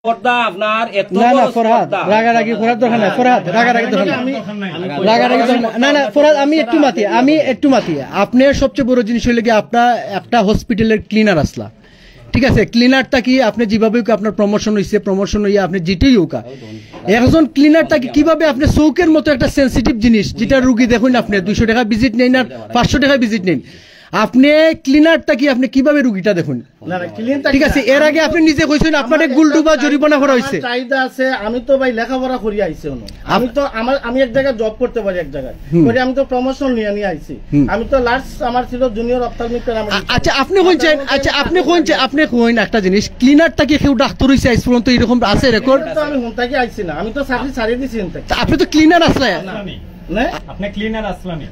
আপনার না না ফরহাদ রাগারাগি ফরহাদ দরকার নাই ফরহাদ রাগারাগি দরকার নাই রাগারাগি না না ফরহাদ আমি একটু মাতি আপনার সবচেয়ে বড় জিনিস হইল কি আপনার একটা হসপিটালের ক্লিনার আসলা ঠিক আছে ক্লিনারটা কি আপনি যেভাবে আপনার প্রমোশন হইয়া আপনি যেটাই হোক একজন ক্লিনারটা কিভাবে আপনি চৌকের মতো একটা সেন্সিটিভ জিনিস যেটা রুগী দেখুন আপনি 200 টাকা ভিজিট নেন আর 500 টাকা ভিজিট নেন আপনি ক্লিনারটা কি আপনি কিভাবে রুগীটা দেখুন ঠিক আছে এর আগে আপনি নিজে কইছেন আপনারে গুলডুবা জরিমানা করা হইছে চাহিদা আছে আমি তো ভাই লেখাপড়া করি আইছি আমি তো আমি এক জায়গায় জব করতে পারি এক জায়গায় করে আমি তো প্রমোশন নিয়ে আইছি আমি তো লাস্ট আমার ছিল জুনিয়র অপথলমিক আচ্ছা আপনি কইছেন আপনি কইন একটা জিনিস ক্লিনারটা কি কেউ ডাক্তার হইছে আইছ পর্যন্ত এরকম আছে রেকর্ড তো আমি হুনতাকি আইছি না আমি তো চাকরি ছাড়িয়ে দিছি আপনি তো ক্লিনার আসলে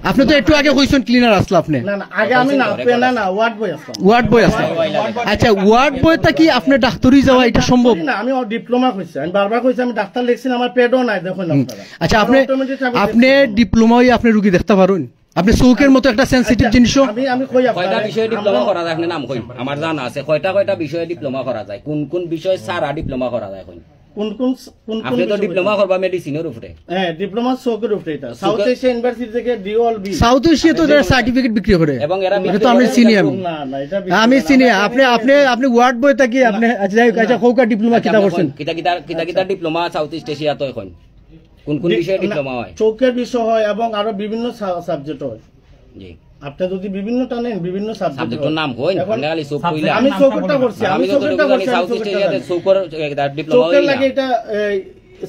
আপনি তো একটু আগে কইছেন ক্লিনার আসলো আপনি না না আগে আমি না পেনা না ওয়ার্ড বয় আসলাম আচ্ছা ওয়ার্ড বয়টা কি আপনি ডাক্তারি যাওয়া এটা সম্ভব না আমি ডিপ্লোমা কইছি আমি বারবার কইছি আমি ডাক্তার লিখছি আমার পেডও নাই দেখুন আপনারা আচ্ছা আপনি ডিপ্লোমায় আপনি রোগী দেখতে পারেন আপনি চৌকের মতো একটা সেনসিটিভ জিনিস আমি কই কয়টা বিষয়ে ডিপ্লোমা করা যায় আপনি নাম কই আমার জানা আছে কয়টা বিষয়ে ডিপ্লোমা করা যায় কোন বিষয়ে সারা ডিপ্লোমা করা যায় কই কোন আপনি তো ডিপ্লোমা করবা মেডিসিনের উপরে হ্যাঁ ডিপ্লোমা চৌকের উপরে এটা সাউথ এশিয়া ইউনিভার্সিটি থেকে ডিওএলবি সাউথ এশিয়া তো যারা সার্টিফিকেট বিক্রি করে এবং এরা তো আমি চিনি আমি চিনি আপনি ওয়ার্ড বইটা কি আপনি আচ্ছা কোকা ডিপ্লোমা কিটা করছেন কিটা ডিপ্লোমা সাউথ ইস্ট এশিয়া তো এখন কোন বিষয়ে ডিপ্লোমা হয় চৌকের বিষয় হয় এবং আরো বিভিন্ন সাবজেক্ট হয় জি আপনি যদি বিভিন্ন টানেন বিভিন্ন সাবজেক্টের নাম কই না খালি চৌক কইলা আমি চৌকটা করছি আমি চৌকটা করছি সাউথ ইস্ট এশিয়াতে চৌকের ডিপ্লোমা হয় চৌকের লাগে এটা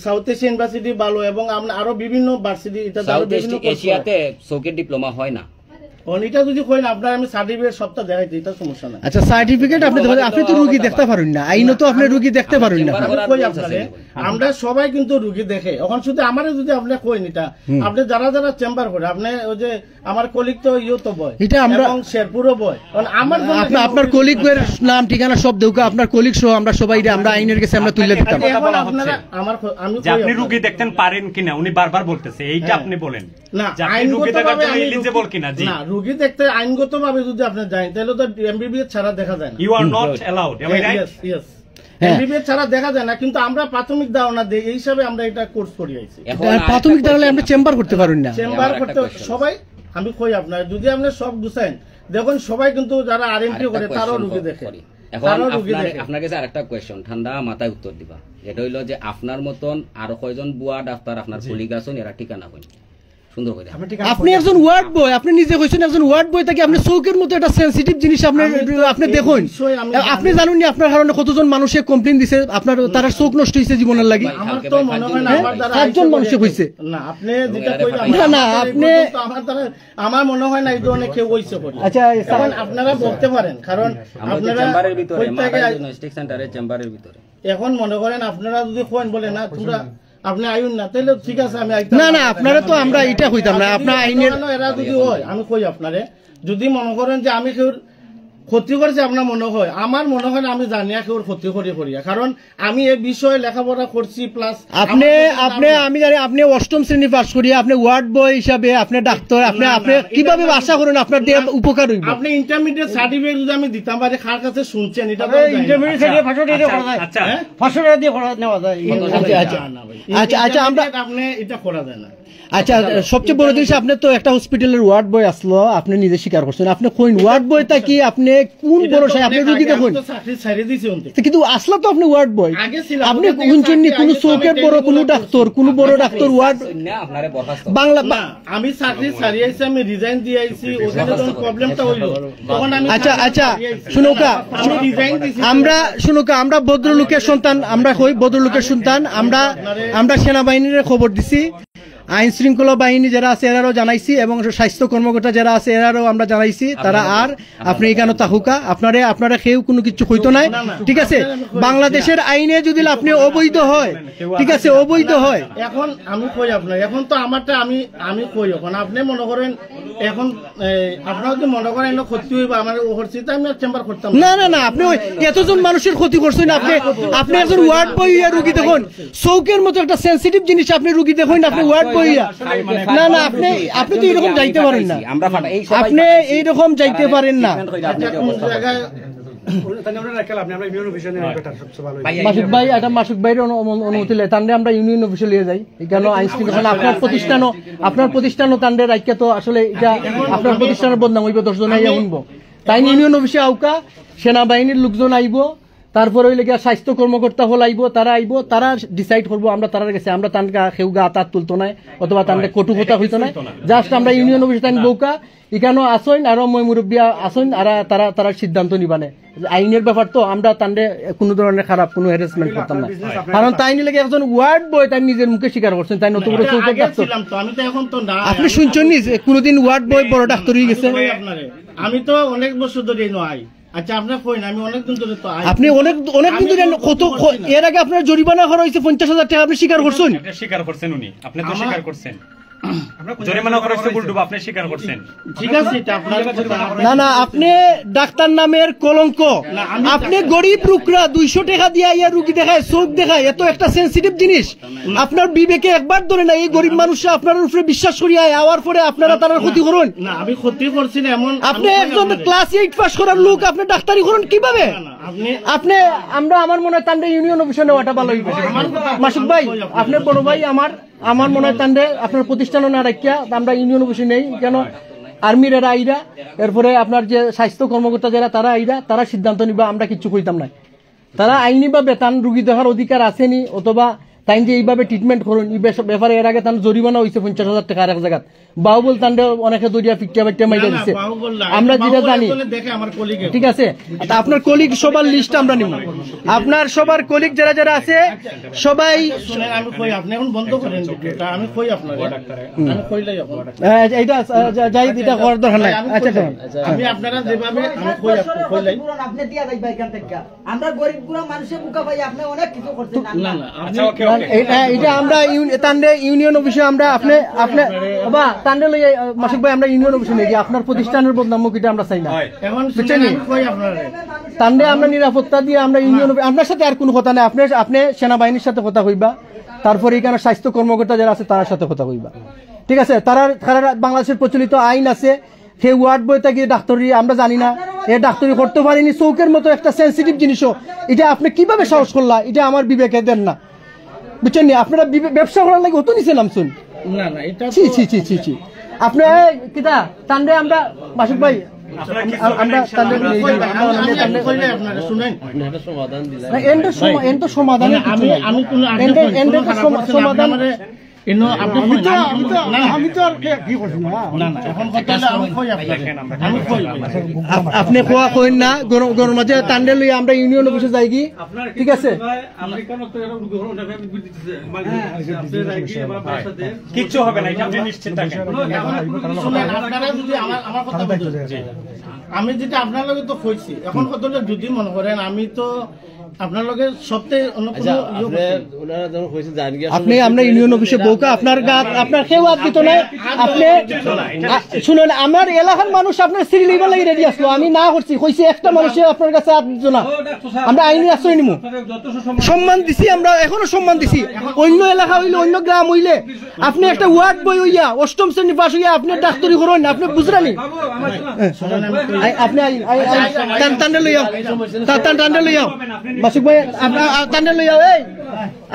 সাউথ এশিয়া ইউনিভার্সিটি ভালো এবং আরো বিভিন্ন ভার্সিটি এটা সাউথ ইস্ট এশিয়াতে চৌকের ডিপ্লোমা হয় না এটা যদি কই না আপনার আমি সার্টিফিকেট সপ্তাহ দেখাইছি এটা সমস্যা না আচ্ছা সার্টিফিকেট আপনি তো রোগী দেখতে পারেন না আইনো তো আপনি রোগী দেখতে পারেন না কই আপনারে আমরা সবাই কিন্তু রোগী দেখে এখন শুধু আমারে যদি আপনি কই নিটা আপনি যারা চেম্বার করে আপনি ওই যে আমার কলিগ তো তো বয় এটা আমরা এবং শেরপুরও বয় কারণ আমার আপনার কলিগের নাম ঠিকানা সব দেউকা আপনার কলিগ সহ আমরা সবাই আমরা আইনের কাছে আমরা তুলে দিতাম এখন আপনারা আমি যে আপনি রোগী দেখতেন পারেন কিনা উনি বারবার বলতেছে এইটা আপনি বলেন না আইন রোগী দেখার জন্য এলিজিবল কিনা জি না রোগী দেখতে আইনগতভাবে যদি আপনি যান তাহলে তো এমবিবিএস ছাড়া দেখা যায় না you are not allowed am I right yes MBBS ছাড়া দেখা যায় না কিন্তু আমরা প্রাথমিক ধারণা দেই এই হিসাবে আমরা এটা কোর্স করি আইছি প্রাথমিক ধারণা আমরা চেম্বার করতে পারেন না চেম্বার করতে সবাই আমি কই আপনার যদি আপনি সব গুছাইন দেখুন সবাই কিন্তু যারা আরএমপি করে তারও রোগী দেখে এখন আপনার কাছে আরেকটা কোয়েশ্চন ঠান্ডা মাথায় উত্তর দিবা এটা হইলো যে আপনার মতন আরো কয়জন বুয়া ডাক্তার আপনার কলিগ আছেন এরা ঠিকানা কই আপনি একজন ওয়ার্ড বয় আপনি নিজে কইছেন একজন ওয়ার্ড বয় থেকে আপনি চৌকের মতো একটা সেনসিটিভ জিনিস আপনি দেখুন আপনি জানেন না আপনার কারণে কতজন মানুষে কমপ্লেইন দিছে আপনার তারা চোখ নষ্ট হইছে জীবনের লাগি আমার তো মনে হয় না আমার দ্বারা 7 জন মানুষে কইছে না আপনি যেটা কইলেন না আপনি আমার মনে হয় না এই ধরনের কেউ হইছে করি আচ্ছা কারণ আপনারা বলতে পারেন কারণ আপনারা চেম্বারের ভিতরে ডায়াগনস্টিক সেন্টারের চেম্বারের ভিতরে এখন মনে করেন আপনারা যদি কোন বলে না তোমরা আপনি আইন না তাহলে ঠিক আছে আমি না না আপনারা তো আমরা এটা কইতাম না আপনার আইনের এরা যদি হয় আমি কই আপনারে যদি মনে করেন যে আমি কেউ ক্ষতি করেছে আপনার মনে হয় আমার মনে হয় আমি জানিয়া কেউ ক্ষতি করিয়া কারণ আমি এই বিষয়ে লেখাপড়া করছি প্লাস আমি জানি আপনি 8ম শ্রেণী পাস করিয়া আপনি ওয়ার্ড বয় হিসাবে আপনি ডাক্তার আপনি কিভাবে আশা করেন আপনার দিয়ে উপকার হইব আপনি ইন্টারমিডিয়েট সার্টিফিকেট যদি আমি দিতাম পারি কার কাছে শুনছেন এটা তো ইন্টারমিডিয়েট সার্টিফিকেট 500 টাকা করা যায় আচ্ছা 500 টাকা দিয়ে করা নেওয়া যায় আচ্ছা আমরা আপনি এটা করা যায় না আচ্ছা সবচেয়ে বড় জিনিস আপনি তো একটা হসপিটালের ওয়ার্ড বয় আসলো আপনি নিজে স্বীকার করছেন আপনি কোন ওয়ার্ড বয়টা কি আপনি কোন ভরসায় আপনি রোগী দেখুন কিন্তু আসলো তো আপনি ওয়ার্ড বয় আপনি শুনছেন কোন চৌকের বড় কোন বড় ডাক্তার ওয়ার্ড বাংলা আমি চাকরি ছাড়িয়ে আইছি আমি রিজাইন দিয়ে আইছি ওখানে যখন প্রবলেমটা হইলো তখন আমি আচ্ছা শুনুকা আমরা ভদ্রলোকের সন্তান আমরা কই ভদ্রলোকের সন্তান আমরা সেনাবাহিনীর খবর দিছি আইন শৃঙ্খলা বাহিনী যারা আছে এরাও জানাইছি এবং স্বাস্থ্য কর্মকর্তা যারা আছে এরাও আমরা জানাইছি তারা আর আপনি এখানে তাহুকা আপনারা কেউ কোনো কিছু হইতো নাই ঠিক আছে বাংলাদেশের আইনে যদি আপনি অবৈধ হয় ঠিক আছে অবৈধ হয় এখন আমি কই আপনার এখন তো আমারটা আমি কই এখন আপনি মনে করেন এখন আপনারা যদি মনে করেন ক্ষতি হইবা আমার করছি তাই আমি চেম্বার করতাম না আপনি এতজন মানুষের ক্ষতি করছেন আপনি একজন ওয়ার্ড বয় রুগী দেখুন চৌকের মতো একটা সেন্সিটিভ জিনিস আপনি রুগী দেখুন আপনি ওয়ার্ড না আপনি তো এরকম যাইতে পারেন না আপনি এইরকম যাইতে পারেন না মাসুক ভাই এটা মাসুক ভাইয়ের অনুমতি লে তান্ডে আমরা ইউনিয়ন অফিসে নিয়ে যাই কেন আইন শৃঙ্খলা আপনার প্রতিষ্ঠানও তান্ডে রাখিয়া তো আসলে এটা আপনার প্রতিষ্ঠানের বদনাম হইব 10 জন আইয়া শুনবো তাই ইউনিয়ন অফিসে আউকা সেনাবাহিনীর লোকজন আইব তারপরে হইলে গিয়া স্বাস্থ্য কর্মকর্তা হল আইব তারা ডিসাইড করবো আমরা তারা গেছে আমরা তানকা কেউ গা হাত তুলতো না অথবা তান্ডে কটু কথা হইতো না জাস্ট আমরা ইউনিয়ন অফিসে তাই বউকা এখানেও আসইন আরো মই মুরব্বিয়া আসইন আর তারা সিদ্ধান্ত নিবানে আইনের ব্যাপার তো আমরা তান্ডে কোনো ধরনের খারাপ কোনো হ্যারাসমেন্ট করতাম না কারণ তাই নিলে একজন ওয়ার্ড বয় তাই নিজের মুখে স্বীকার করছেন তাই নতুন করে চৌকাঠ ডাক্তার আপনি শুনছেন নি কোনোদিন ওয়ার্ড বয় বড় ডাক্তার হয়ে গেছে আমি তো অনেক বছর ধরে নয় আচ্ছা আপনার কই না আমি অনেক দিন ধরে তো আপনি অনেক দিন ধরে কত এর আগে আপনার জরিমানা করা হয়েছে 50,000 টাকা আপনি স্বীকার করছেন স্বীকার করছেন উনি আপনি তো স্বীকার করছেন জরিমানা করা হয়েছে বুলডুবা আপনি স্বীকার করছেন ঠিক আছে এটা আপনার না আপনি ডাক্তার নামের কলঙ্ক আপনি গরিব রুকরা 200 টাকা দিয়ে ইয়া রুগী দেখায় চোখ দেখায় এত একটা সেনসিটিভ জিনিস আপনার বিবেকে একবার ধরে না এই গরিব মানুষরা আপনার উপরে বিশ্বাস করিয়া আওয়ার পরে আপনারা তার ক্ষতি করুন না আমি ক্ষতি করছি না এমন আপনি একজন ক্লাস 8 পাস করার লোক আপনি ডাক্তারি করুন কিভাবে আপনি আমরা আমার মনে হয় তান্ডে ইউনিয়ন অফিসে নেওয়াটা ভালো হইবে মাসুক ভাই আপনি বড় ভাই আমার মনে হয় তান্ডে আপনার প্রতিষ্ঠানও না রাখিয়া আমরা ইউনিয়ন অফিসে নেই কেন আর্মির এরা আইরা এরপরে আপনার যে স্বাস্থ্য কর্মকর্তা যারা তারা আইরা তারা সিদ্ধান্ত নিবা আমরা কিচ্ছু কইতাম না তারা আইনি বা বেতন রুগী দেখার অধিকার আসেনি অথবা তাই যে এইভাবে ট্রিটমেন্ট করুন এই ব্যাপারে এর আগে তার জরিমানা হয়েছে 50,000 টাকা আর এক জায়গা বাহুবল তান্ডে অনেকে দরিয়া ফিকটা মাইরা দিচ্ছে আমরা যেটা জানি ঠিক আছে আপনার কলিগ সবার লিস্ট আমরা নিব আপনার সবার কলিগ যারা আছে সবাই আমি কই আপনি এখন বন্ধ করেন আমি কই আপনারে আমি কইলাই এইটা যাই এটা করার দরকার নাই আচ্ছা আমি আপনারা যেভাবে আমি কইলাই আপনি দিয়া যাইবা এখান থেকে আমরা গরিব গুলো মানুষের মুখা ভাই আপনি অনেক কিছু করছেন না আচ্ছা ওকে এটা আমরা তান্ডে ইউনিয়ন অফিসে আমরা আপনি বাবা তান্ডে লই মাসুক ভাই আমরা ইউনিয়ন অফিসে নিয়ে গিয়ে আপনার প্রতিষ্ঠানের বদনাম মুখিটা আমরা চাই না এখন শুনেন আমি কই আপনারে তান্ডে আমরা নিরাপত্তা দিয়ে আমরা ইউনিয়ন আপনার সাথে আর কোনো কথা নাই আপনি সেনাবাহিনীর সাথে কথা কইবা তারপরে এখানে স্বাস্থ্য কর্মকর্তা যারা আছে তার সাথে কথা কইবা ঠিক আছে তারা বাংলাদেশের প্রচলিত আইন আছে সেই ওয়ার্ড বইতে গিয়ে ডাক্তারি আমরা জানি না এ ডাক্তারি করতে পারিনি চৌকের মতো একটা সেন্সিটিভ জিনিসও এটা আপনি কিভাবে সাহস করলা এটা আমার বিবেকে দেন না বুঝছেন নি আপনারা ব্যবসা করার লাগে হতো নিচে নামছুন না এটা ছি আপনি কিটা তান্ডে আমরা মাসুক ভাই আমরা তান্ডে কইলাই আপনারা শুনেন এন্ড সমাধান আমি কোন সমাধান আমি তো আর কি করছি না এখন কথা আমি কই আপনি কোয়া কইন না গরম মাঝে টান্ডে লই আমরা ইউনিয়ন অফিসে যাই কি ঠিক আছে কিচ্ছু হবে না এটা আপনি নিশ্চিত থাকেন আপনারা যদি আমার কথা বলছেন আমি যেটা আপনার লগে তো কইছি এখন কত যদি মনে করেন আমি তো আপনার লগে সবতে আপনি আমরা ইউনিয়ন অফিসে বউকা আপনার গাত আপনার কেউ হাত দিত না আপনি শুনুন আমার এলাকার মানুষ আপনার সিঁড়ি লইবার লাগি রেডি আসলো আমি না করছি কইছি একটা মানুষে আপনার কাছে হাত দিত না আমরা আইনি আশ্রয় নিমু সম্মান দিছি আমরা এখনো সম্মান দিছি অন্য এলাকা হইলে অন্য গ্রাম হইলে আপনি একটা ওয়ার্ড বই হইয়া 8ম শ্রেণী পাস হইয়া আপনি ডাক্তারি করেন আপনি বুঝরানি আপনি টান্ডে লইয়াও মাসুক ভাই টান্ডে লইয়াও এই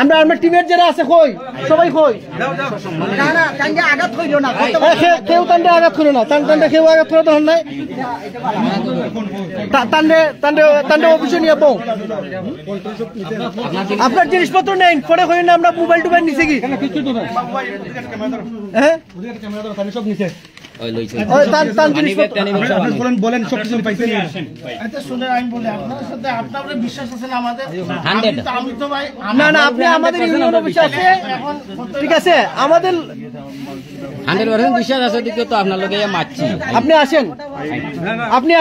আমরা আমার টিমের যারা আছে কই সবাই কই না না টাঙ্গে আঘাত কইলো না কেউ টান্ডে আঘাত করে না টান্ডে কেউ আঘাত করে তখন নাই টান্ডে অফিসে নিয়ে বউ আপনার জিনিসপত্র নেই পরে কই না আমরা মোবাইল টোবাইল নিছে কি হ্যাঁ সব নিছে বলেন সব কিছু পাইছেন আচ্ছা শুনে আমি বলি আপনার সাথে আপনার বিশ্বাস আছে না আমাদের আমি তো ভাই না আপনি আমাদের ইউনিয়ন অফিসে আছে ঠিক আছে আমাদের 100% বিশ্বাস আছে দিকে তো আপনার লগে মারছি আপনি আছেন আপনি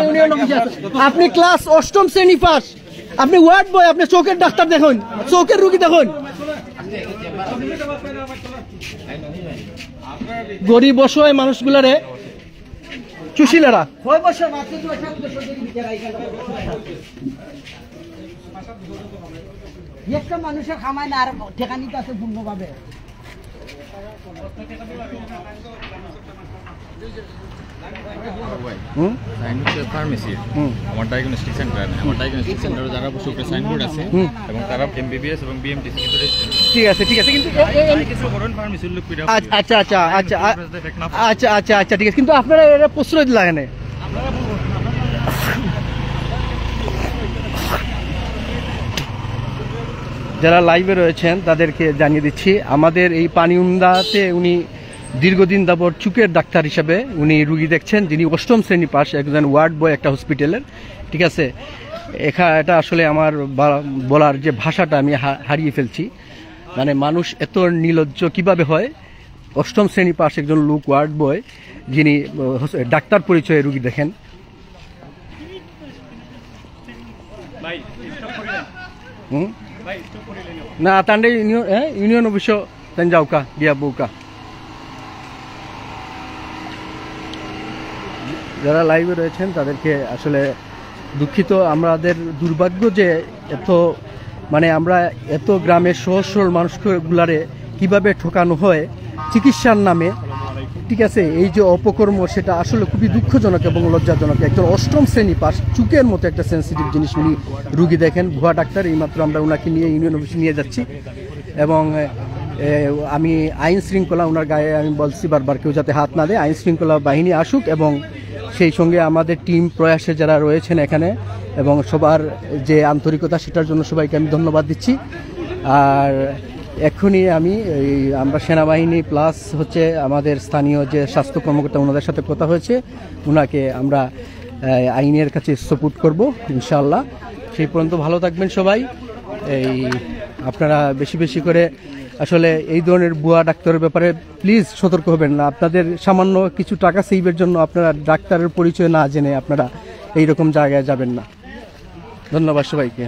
ইউনিয়ন অফিসে আছেন আপনি ক্লাস 8ম শ্রেণী পাস আপনি ওয়ার্ড বয় আপনি চোখের ডাক্তার দেখুন চোখের রোগী দেখুন গরিব অসহায় মানুষগুলারে চুষিলেরা একটা মানুষের খামায় না আর ঠেকানিতে আছে পূর্ণভাবে হুম সাইন হচ্ছে ফার্মেসি হুম আমার ডায়াগনস্টিক সেন্টার আমার ডায়াগনস্টিক সেন্টারে যারা বসে উপরে সাইনবোর্ড আছে হুম। এবং তারা এমবিবিএস এবং বিএমটিসি কিন্তু রেজিস্ট্রেশন ঠিক আছে কিন্তু কিছু করেন ফার্মেসি উল্লেখ করে আচ্ছা ঠিক আছে কিন্তু আপনারা এটা প্রশ্রয় লাগে না যারা লাইভে রয়েছেন তাদেরকে জানিয়ে দিচ্ছি আমাদের এই পানিউন্দাতে উনি দীর্ঘদিন যাবত চুকের ডাক্তার হিসেবে উনি রুগী দেখছেন, যিনি 8ম শ্রেণী পাস, একজন ওয়ার্ড বয় একটা হসপিটালের। ঠিক আছে, এটা আসলে আমার বলার যে ভাষাটা আমি হারিয়ে ফেলছি। মানে মানুষ এত নির্লজ্জ কিভাবে হয়? 8ম শ্রেণী পাস একজন লোক ওয়ার্ড বয়, যিনি ডাক্তার পরিচয়ে রুগী দেখেন। না তান্ডে ইউনিয়ন অফিস তেন যাওকা গিয়া বউকা। যারা লাইভে রয়েছেন তাদেরকে আসলে দুঃখিত, আমাদের দুর্ভাগ্য যে আমরা এত গ্রামের সহজ সরল মানুষগুলারে কিভাবে ঠকানো হয় চিকিৎসার নামে। ঠিক আছে, এই যে অপকর্ম সেটা আসলে খুবই দুঃখজনক এবং লজ্জাজনক। একজন 8ম শ্রেণী পাস চুকের মতো একটা সেন্সিটিভ জিনিস উনি রুগী দেখেন, ভুয়া ডাক্তার। এইমাত্র আমরা ওনাকে নিয়ে ইউনিয়ন অফিসে নিয়ে যাচ্ছি এবং আমি আইন শৃঙ্খলা ওনার গায়ে আমি বলছি বারবার কেউ যাতে হাত না দেয়, আইন শৃঙ্খলা বাহিনী আসুক এবং সেই সঙ্গে আমাদের টিম প্রয়াসে যারা রয়েছেন এখানে এবং সবার যে আন্তরিকতা সেটার জন্য সবাইকে আমি ধন্যবাদ দিচ্ছি। আর এখনই আমরা সেনাবাহিনী প্লাস হচ্ছে আমাদের স্থানীয় যে স্বাস্থ্য কর্মকর্তা ওনাদের সাথে কথা হয়েছে, ওনাকে আমরা আইনের কাছে সাপোর্ট করব ইনশাআল্লাহ। সেই পর্যন্ত ভালো থাকবেন সবাই। আপনারা বেশি বেশি করে আসলে এই ধরনের ভুয়া ডাক্তারের ব্যাপারে প্লিজ সতর্ক হবেন না। আপনাদের সামান্য কিছু টাকা সেভের জন্য আপনারা ডাক্তারের পরিচয় না জেনে আপনারা এইরকম জায়গায় যাবেন না। ধন্যবাদ সবাইকে।